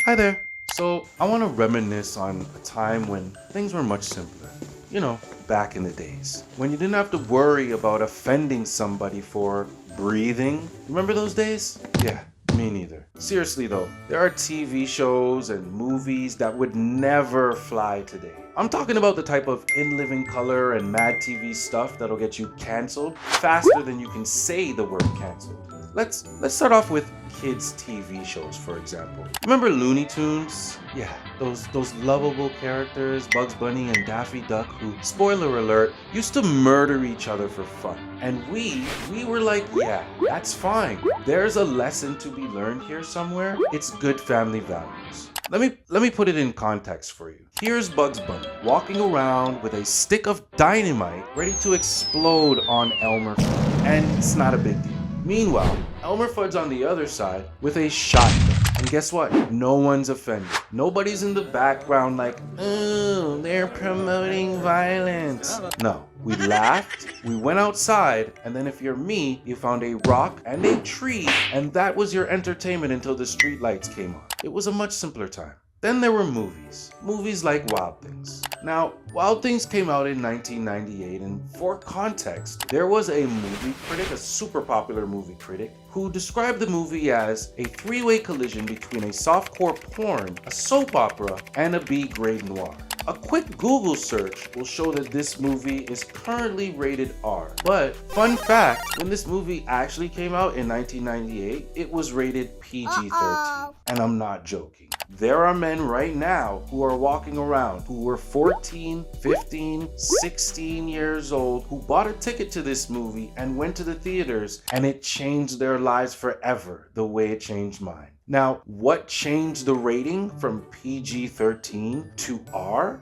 Hi there. So, I want to reminisce on a time when things were much simpler. You know, back in the days, when you didn't have to worry about offending somebody for breathing. Remember those days? Yeah, me neither. Seriously though, there are TV shows and movies that would never fly today. I'm talking about the type of In Living Color and Mad TV stuff that'll get you canceled faster than you can say the word canceled. Let's start off with kids TV shows, for example. Remember Looney Tunes? Yeah, those lovable characters, Bugs Bunny and Daffy Duck, who, spoiler alert, used to murder each other for fun. And we were like, yeah, that's fine. There's a lesson to be learned here somewhere. It's good family values. Let me put it in context for you. Here's Bugs Bunny walking around with a stick of dynamite ready to explode on Elmer Fudd, and it's not a big deal. Meanwhile, Elmer Fudd's on the other side with a shotgun. And guess what? No one's offended. Nobody's in the background like, oh, they're promoting violence. No, we laughed, we went outside, and then if you're me, you found a rock and a tree, and that was your entertainment until the streetlights came on. It was a much simpler time. Then there were movies like Wild Things. Now, Wild Things came out in 1998, and for context, there was a movie critic, a super popular movie critic, who described the movie as a three-way collision between a softcore porn, a soap opera, and a B-grade noir. A quick Google search will show that this movie is currently rated R. But, fun fact, when this movie actually came out in 1998, it was rated PG-13. And I'm not joking. There are men right now who are walking around who were 14, 15, 16 years old who bought a ticket to this movie and went to the theaters, and it changed their lives forever the way it changed mine. Now, what changed the rating from PG-13 to R?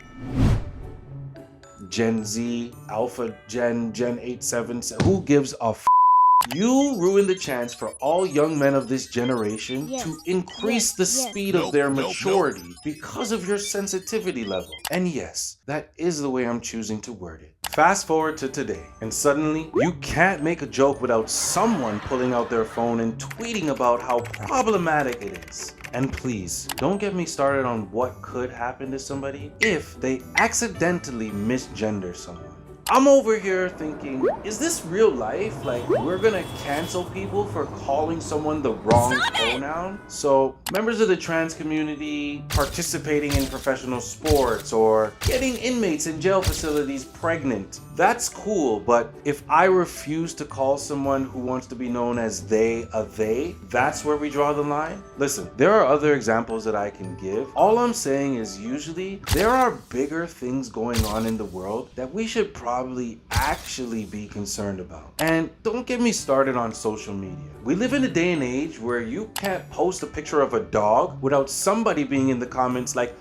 Gen Z, Alpha Gen 877, who gives a f? You ruined the chance for all young men of this generation to increase the speed of their maturity because of your sensitivity level. And yes, that is the way I'm choosing to word it. Fast forward to today, and suddenly you can't make a joke without someone pulling out their phone and tweeting about how problematic it is. And please, don't get me started on what could happen to somebody if they accidentally misgender someone. I'm over here thinking, is this real life? Like, we're gonna cancel people for calling someone the wrong pronoun? So, members of the trans community participating in professional sports or getting inmates in jail facilities pregnant, that's cool, but if I refuse to call someone who wants to be known as they a they, that's where we draw the line? Listen, there are other examples that I can give. All I'm saying is usually there are bigger things going on in the world that we should probably actually be concerned about. And don't get me started on social media. We live in a day and age where you can't post a picture of a dog without somebody being in the comments like,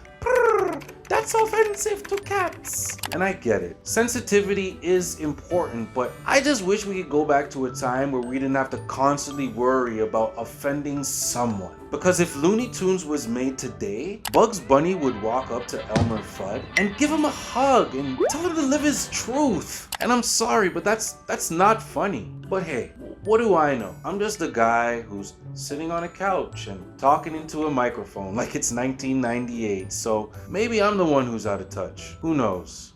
that's offensive to cats. And I get it. Sensitivity is important, but I just wish we could go back to a time where we didn't have to constantly worry about offending someone. Because if Looney Tunes was made today, Bugs Bunny would walk up to Elmer Fudd and give him a hug and tell him to live his truth. And I'm sorry, but that's not funny. But hey, what do I know? I'm just a guy who's sitting on a couch and talking into a microphone like it's 1998. So maybe I'm the one who's out of touch. Who knows?